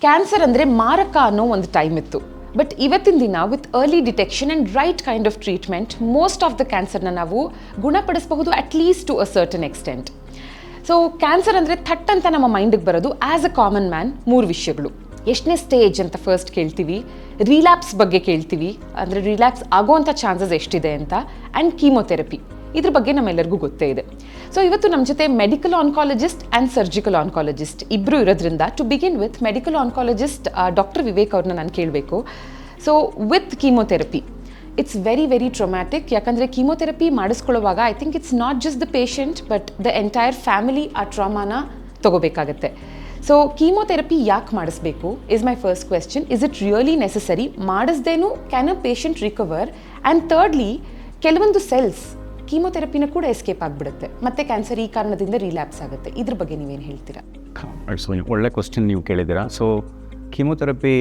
Cancer ಅಂದರೆ ಮಾರಕ ಅನ್ನೋ ಒಂದು ಟೈಮ್ ಇತ್ತು. ಬಟ್ ಇವತ್ತಿನ ದಿನ with early detection and right kind of treatment most of the ಕ್ಯಾನ್ಸರ್ನ ನಾವು ಗುಣಪಡಿಸಬಹುದು at least to a certain extent. So cancer ಅಂದರೆ ಥಟ್ ಅಂತ ನಮ್ಮ ಮೈಂಡಿಗೆ ಬರೋದು ಆ್ಯಸ್ ಅ ಕಾಮನ್ ಮ್ಯಾನ್ 3 ವಿಷಯಗಳು. ಎಷ್ಟನೇ ಸ್ಟೇಜ್ ಅಂತ ಫಸ್ಟ್ ಕೇಳ್ತೀವಿ, ರಿಲ್ಯಾಪ್ಸ್ ಬಗ್ಗೆ ಕೇಳ್ತೀವಿ, ಅಂದರೆ ರಿಲ್ಯಾಕ್ಸ್ ಆಗೋವಂಥ ಚಾನ್ಸಸ್ ಎಷ್ಟಿದೆ ಅಂತ, ಆ್ಯಂಡ್ ಕೀಮೊಥೆರಪಿ ಇದ್ರ ಬಗ್ಗೆ ನಮ್ಮೆಲ್ಲರಿಗೂ ಗೊತ್ತೇ ಇದೆ. ಸೊ ಇವತ್ತು ನಮ್ಮ ಜೊತೆ medical oncologist and surgical oncologist ಇಬ್ಬರು ಇರೋದ್ರಿಂದ to begin with medical oncologist doctor Vivek ಅವ್ರನ್ನ ನಾನು ಕೇಳಬೇಕು. So with chemotherapy it's very very traumatic. ಯಾಕಂದರೆ ಕೀಮೊಥೆರಪಿ ಮಾಡಿಸ್ಕೊಳ್ಳುವಾಗ I think it's not just the patient but the entire family ಆ ಟ್ರಾಮಾನ ತಗೋಬೇಕಾಗತ್ತೆ. ಸೊ ಕೀಮೊಥೆರಪಿ ಯಾಕೆ ಮಾಡಿಸ್ಬೇಕು is my first question. Is it really necessary? ಮಾಡಿಸ್ದೇನು can a patient recover? And thirdly, ಕೆಲವೊಂದು cells ಕೀಮೊಥೆರಪಿನ ಕೂಡ ಎಸ್ಕೇಪ್ ಆಗಿಬಿಡುತ್ತೆ, ಮತ್ತೆ ಕ್ಯಾನ್ಸರ್ ಈ ಕಾರಣದಿಂದ ರಿಲ್ಯಾಪ್ಸ್ ಆಗುತ್ತೆ. ಇದ್ರ ಬಗ್ಗೆ ನೀವೇನು ಹೇಳ್ತೀರಾ? ಒಳ್ಳೆ ಕ್ವಶನ್ ನೀವು ಕೇಳಿದ್ದೀರಾ. ಸೊ ಕೀಮೊಥೆರಪಿ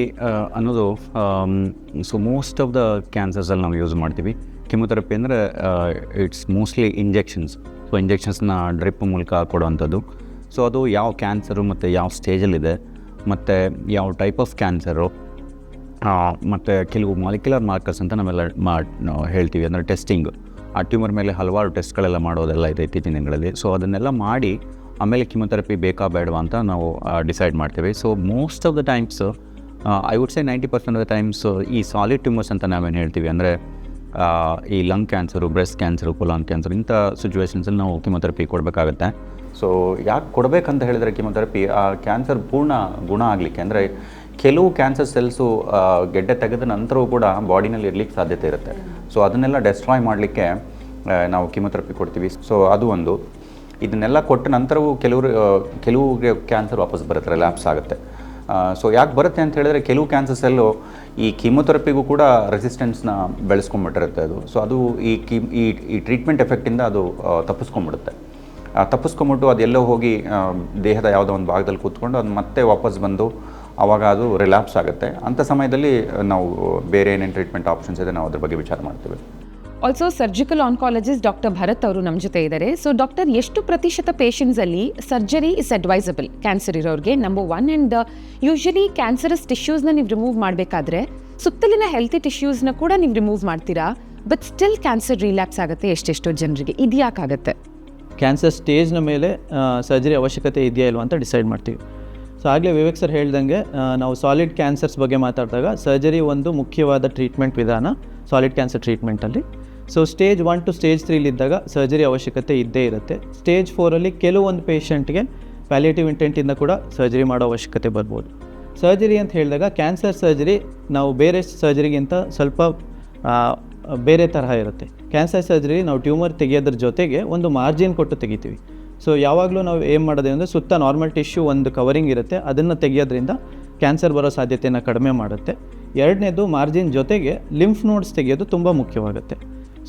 ಅನ್ನೋದು ಮೋಸ್ಟ್ ಆಫ್ ದ ಕ್ಯಾನ್ಸರ್ಸಲ್ಲಿ ನಾವು ಯೂಸ್ ಮಾಡ್ತೀವಿ. ಕೀಮೊಥೆರಪಿ ಅಂದರೆ ಇಟ್ಸ್ ಮೋಸ್ಟ್ಲಿ ಇಂಜೆಕ್ಷನ್ಸ್. ಸೊ ಇಂಜೆಕ್ಷನ್ಸ್ನ ಡ್ರಿಪ್ ಮೂಲಕ ಕೊಡುವಂಥದ್ದು. ಸೊ ಅದು ಯಾವ ಕ್ಯಾನ್ಸರು ಮತ್ತು ಯಾವ ಸ್ಟೇಜಲ್ಲಿದೆ ಮತ್ತು ಯಾವ ಟೈಪ್ ಆಫ್ ಕ್ಯಾನ್ಸರು ಮತ್ತು ಕೆಲವು ಮಾಲಿಕ್ಯುಲರ್ ಮಾರ್ಕರ್ಸ್ ಅಂತ ನಾವೆಲ್ಲ ಹೇಳ್ತೀವಿ, ಅಂದರೆ ಟೆಸ್ಟಿಂಗ್. ಆ ಟ್ಯೂಮರ್ ಮೇಲೆ ಹಲವಾರು ಟೆಸ್ಟ್ಗಳೆಲ್ಲ ಮಾಡೋದೆಲ್ಲ ಇದೆ ಇತ್ತೀಚಿನ ದಿನಗಳಲ್ಲಿ. ಸೊ ಅದನ್ನೆಲ್ಲ ಮಾಡಿ ಆಮೇಲೆ ಕೀಮೊಥೆರಪಿ ಬೇಕಾ ಬೇಡವಾ ಅಂತ ನಾವು ಡಿಸೈಡ್ ಮಾಡ್ತೀವಿ. So most of the times I would say 90% of the times ಈ ಸಾಲಿಡ್ ಟ್ಯೂಮರ್ಸ್ ಅಂತ ನಾವೇನು ಹೇಳ್ತೀವಿ, ಅಂದರೆ ಈ lung cancer, breast cancer, colon cancer, ಇಂಥ ಸಿಚುವೇಷನ್ಸಲ್ಲಿ ನಾವು ಕೀಮೊಥೆರಪಿ ಕೊಡಬೇಕಾಗತ್ತೆ. ಸೊ ಯಾಕೆ ಕೊಡಬೇಕಂತ ಹೇಳಿದರೆ ಕೀಮೊಥೆರಪಿ ಆ ಕ್ಯಾನ್ಸರ್ ಪೂರ್ಣ ಗುಣ ಆಗಲಿಕ್ಕೆ, ಅಂದರೆ ಕೆಲವು ಕ್ಯಾನ್ಸರ್ ಸೆಲ್ಸು ಗೆಡ್ಡೆ ತೆಗೆದ ನಂತರವೂ ಕೂಡ ಬಾಡಿನಲ್ಲಿ ಇರಲಿಕ್ಕೆ ಸಾಧ್ಯತೆ ಇರುತ್ತೆ. ಸೊ ಅದನ್ನೆಲ್ಲ ಡೆಸ್ಟ್ರಾಯ್ ಮಾಡಲಿಕ್ಕೆ ನಾವು ಕೀಮೊಥೆರಪಿ ಕೊಡ್ತೀವಿ. ಸೊ ಅದು ಒಂದು. ಇದನ್ನೆಲ್ಲ ಕೊಟ್ಟ ನಂತರವೂ ಕೆಲವ್ರಿಗೆ ಕ್ಯಾನ್ಸರ್ ವಾಪಸ್ ಬರುತ್ತೆ, ರಿಲ್ಯಾಪ್ಸ್ ಆಗುತ್ತೆ. ಸೊ ಯಾಕೆ ಬರುತ್ತೆ ಅಂತ ಹೇಳಿದ್ರೆ, ಕೆಲವು ಕ್ಯಾನ್ಸರ್ ಸೆಲ್ಲು ಈ ಕೀಮೊಥೆರಪಿಗೂ ಕೂಡ ರೆಸಿಸ್ಟೆನ್ಸ್ನ ಬೆಳೆಸ್ಕೊಂಡ್ಬಿಟ್ಟಿರುತ್ತೆ ಅದು. ಸೊ ಅದು ಈ ಟ್ರೀಟ್ಮೆಂಟ್ ಎಫೆಕ್ಟಿಂದ ಅದು ತಪ್ಪಿಸ್ಕೊಂಡ್ಬಿಡುತ್ತೆ. ತಪ್ಪಿಸ್ಕೊಂಬಿಟ್ಟು ಅದೆಲ್ಲೋ ಹೋಗಿ ದೇಹದ ಯಾವುದೋ ಒಂದು ಭಾಗದಲ್ಲಿ ಕೂತ್ಕೊಂಡು ಅದು ಮತ್ತೆ ವಾಪಸ್ ಬಂದು ಆವಾಗ ಅದು ರಿಲ್ಯಾಪ್ಸ್ ಆಗುತ್ತೆ. ಅಂಥ ಸಮಯದಲ್ಲಿ ನಾವು ಬೇರೆ ಏನೇನು ಟ್ರೀಟ್ಮೆಂಟ್ ಆಪ್ಷನ್ಸ್ ಇದೆ ನಾವು ಅದ್ರ ಬಗ್ಗೆ ವಿಚಾರ ಮಾಡ್ತೀವಿ. Also surgical oncologist doctor Bharat ಅವರು ನಮ್ಮ ಜೊತೆ ಇದ್ದಾರೆ. ಸೊ ಡಾಕ್ಟರ್, ಎಷ್ಟು ಪ್ರತಿಶತ ಪೇಷಂಟ್ಸಲ್ಲಿ ಸರ್ಜರಿ ಇಸ್ ಅಡ್ವೈಸಬಲ್ ಕ್ಯಾನ್ಸರ್ ಇರೋರಿಗೆ? ನಂಬರ್ 1. ಆ್ಯಂಡ್ ಯೂಶಲಿ ಕ್ಯಾನ್ಸರಸ್ ಟಿಶ್ಯೂಸ್ನ ನೀವು ರಿಮೂವ್ ಮಾಡಬೇಕಾದ್ರೆ ಸುತ್ತಲಿನ ಹೆಲ್ತಿ ಟಿಶ್ಯೂಸ್ನ ಕೂಡ ನೀವು ರಿಮೂವ್ ಮಾಡ್ತೀರಾ, ಬಟ್ ಸ್ಟಿಲ್ ಕ್ಯಾನ್ಸರ್ ರಿಲ್ಯಾಪ್ಸ್ ಆಗುತ್ತೆ ಎಷ್ಟೆಷ್ಟೋ ಜನರಿಗೆ. ಇದು ಯಾಕಾಗುತ್ತೆ? ಕ್ಯಾನ್ಸರ್ ಸ್ಟೇಜ್ನ ಮೇಲೆ ಸರ್ಜರಿ ಅವಶ್ಯಕತೆ ಇದೆಯಾ ಇಲ್ವಾ ಅಂತ ಡಿಸೈಡ್ ಮಾಡ್ತೀವಿ. ಸೊ ಆಗಲೇ ವಿವೇಕ್ ಸರ್ ಹೇಳ್ದಂಗೆ ನಾವು ಸಾಲಿಡ್ ಕ್ಯಾನ್ಸರ್ಸ್ ಬಗ್ಗೆ ಮಾತಾಡಿದಾಗ ಸರ್ಜರಿ ಒಂದು ಮುಖ್ಯವಾದ ಟ್ರೀಟ್ಮೆಂಟ್ ವಿಧಾನ ಸಾಲಿಡ್ ಕ್ಯಾನ್ಸರ್ ಟ್ರೀಟ್ಮೆಂಟಲ್ಲಿ. ಸೊ ಸ್ಟೇಜ್ 1 to ಸ್ಟೇಜ್ 3 ಇದ್ದಾಗ ಸರ್ಜರಿ ಅವಶ್ಯಕತೆ ಇದ್ದೇ ಇರುತ್ತೆ. ಸ್ಟೇಜ್ 4ಅಲ್ಲಿ ಕೆಲವೊಂದು ಪೇಷಂಟ್ಗೆ ಪ್ಯಾಲಿಯೇಟಿವ್ ಇಂಟೆಂಟಿಂದ ಕೂಡ ಸರ್ಜರಿ ಮಾಡೋ ಅವಶ್ಯಕತೆ ಬರ್ಬೋದು. ಸರ್ಜರಿ ಅಂತ ಹೇಳಿದಾಗ ಕ್ಯಾನ್ಸರ್ ಸರ್ಜರಿ ನಾವು ಬೇರೆ ಸರ್ಜರಿಗಿಂತ ಸ್ವಲ್ಪ ಬೇರೆ ತರಹ ಇರುತ್ತೆ. ಕ್ಯಾನ್ಸರ್ ಸರ್ಜರಿ ನಾವು ಟ್ಯೂಮರ್ ತೆಗೆಯೋದ್ರ ಜೊತೆಗೆ ಒಂದು ಮಾರ್ಜಿನ್ ಕೊಟ್ಟು ತೆಗಿತೀವಿ. ಸೊ ಯಾವಾಗಲೂ ನಾವು ಏನು ಮಾಡೋದು ಅಂದರೆ, ಸುತ್ತ ನಾರ್ಮಲ್ ಟಿಶ್ಯೂ ಒಂದು ಕವರಿಂಗ್ ಇರುತ್ತೆ, ಅದನ್ನು ತೆಗೆಯೋದ್ರಿಂದ ಕ್ಯಾನ್ಸರ್ ಬರೋ ಸಾಧ್ಯತೆಯನ್ನು ಕಡಿಮೆ ಮಾಡುತ್ತೆ. ಎರಡನೇದು, ಮಾರ್ಜಿನ್ ಜೊತೆಗೆ ಲಿಂಫ್ ನೋಡ್ಸ್ ತೆಗೆಯೋದು ತುಂಬ ಮುಖ್ಯವಾಗುತ್ತೆ.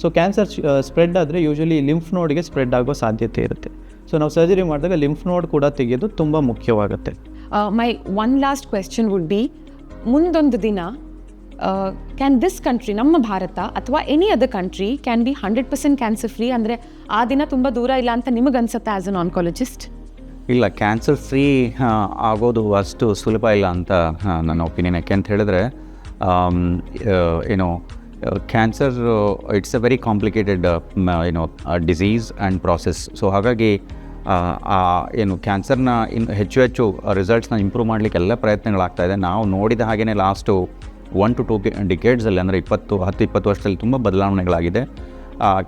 ಸೊ ಕ್ಯಾನ್ಸರ್ ಸ್ಪ್ರೆಡ್ ಆದರೆ ಯೂಶಲಿ ಲಿಂಫ್ ನೋಡ್ಗೆ ಸ್ಪ್ರೆಡ್ ಆಗೋ ಸಾಧ್ಯತೆ ಇರುತ್ತೆ. ಸೊ ನಾವು ಸರ್ಜರಿ ಮಾಡಿದಾಗ ಲಿಂಫ್ ನೋಡ್ ಕೂಡ ತೆಗೆಯೋದು ತುಂಬ ಮುಖ್ಯವಾಗುತ್ತೆ. My one last question would be, ಮುಂದೊಂದು ದಿನ ಕ್ಯಾನ್ ದಿಸ್ ಕಂಟ್ರಿ, ನಮ್ಮ ಭಾರತ ಅಥವಾ any other country can be 100% cancer free? ಅಂದರೆ ಆ ದಿನ ತುಂಬ ದೂರ ಇಲ್ಲ ಅಂತ ನಿಮಗೆ ಅನ್ಸುತ್ತೆ ಆ್ಯಸ್ ಅನ್ ಆನ್ಕಾಲಜಿಸ್ಟ್? ಇಲ್ಲ, ಕ್ಯಾನ್ಸರ್ ಫ್ರೀ ಆಗೋದು ಅಷ್ಟು ಸುಲಭ ಇಲ್ಲ ಅಂತ ನನ್ನ ಒಪಿನಿಯನ್. ಯಾಕೆ ಅಂತ ಹೇಳಿದ್ರೆ, cancer it's a very complicated disease and process. So ಹಾಗಾಗಿ ಕ್ಯಾನ್ಸರ್ನ ಹೆಚ್ಚು ರಿಸಲ್ಟ್ಸ್ನ ಇಂಪ್ರೂವ್ ಮಾಡಲಿಕ್ಕೆ ಎಲ್ಲ ಪ್ರಯತ್ನಗಳಾಗ್ತಾಯಿದೆ. ನಾವು ನೋಡಿದ ಹಾಗೆಯೇ ಲಾಸ್ಟು 1 to 2 ಡಿಕೇಡ್ಸಲ್ಲಿ, ಅಂದರೆ 10-20 ವರ್ಷದಲ್ಲಿ ತುಂಬ ಬದಲಾವಣೆಗಳಾಗಿದೆ.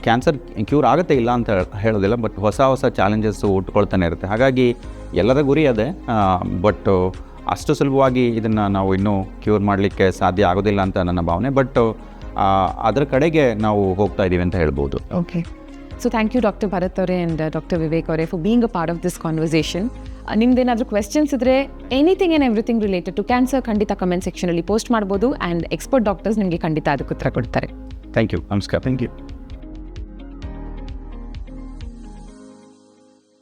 ಕ್ಯಾನ್ಸರ್ ಕ್ಯೂರ್ ಆಗುತ್ತೆ, ಇಲ್ಲ ಅಂತ ಹೇಳೋದಿಲ್ಲ, ಬಟ್ ಹೊಸ ಚಾಲೆಂಜಸ್ಸು ಹುಟ್ಕೊಳ್ತಾನೆ ಇರುತ್ತೆ. ಹಾಗಾಗಿ ಎಲ್ಲರ ಗುರಿ ಅದೇ, ಬಟ್ ಅಷ್ಟು ಸುಲಭವಾಗಿ ಇದನ್ನು ನಾವು ಇನ್ನೂ ಕ್ಯೂರ್ ಮಾಡಲಿಕ್ಕೆ ಸಾಧ್ಯ ಆಗೋದಿಲ್ಲ ಅಂತ ನನ್ನ ಭಾವನೆ. ಬಟ್ ಅದರ ಕಡೆಗೆ ನಾವು ಹೋಗ್ತಾ ಇದ್ದೀವಿ ಅಂತ ಹೇಳ್ಬೋದು. Okay, so thank you doctor Bharat ಅವರೇ ಆ್ಯಂಡ್ ಡಾಕ್ಟರ್ ವಿವೇಕ್ ಅವರೇ for being a part of this conversation. ನಿಮ್ದೇನಾದರೂ ಕ್ವೆಶ್ಚನ್ಸ್ ಇದ್ದರೆ anything and everything related to cancer ಖಂಡಿತ ಕಮೆಂಟ್ ಸೆಕ್ಷನಲ್ಲಿ ಪೋಸ್ಟ್ ಮಾಡ್ಬೋದು, ಆ್ಯಂಡ್ ಎಕ್ಸ್ಪರ್ಟ್ ಡಾಕ್ಟರ್ಸ್ ನಿಮಗೆ ಖಂಡಿತ ಅದಕ್ಕೆ ಉತ್ತರ ಕೊಡ್ತಾರೆ. Thank you. ನಮಸ್ಕಾರ. Thank you.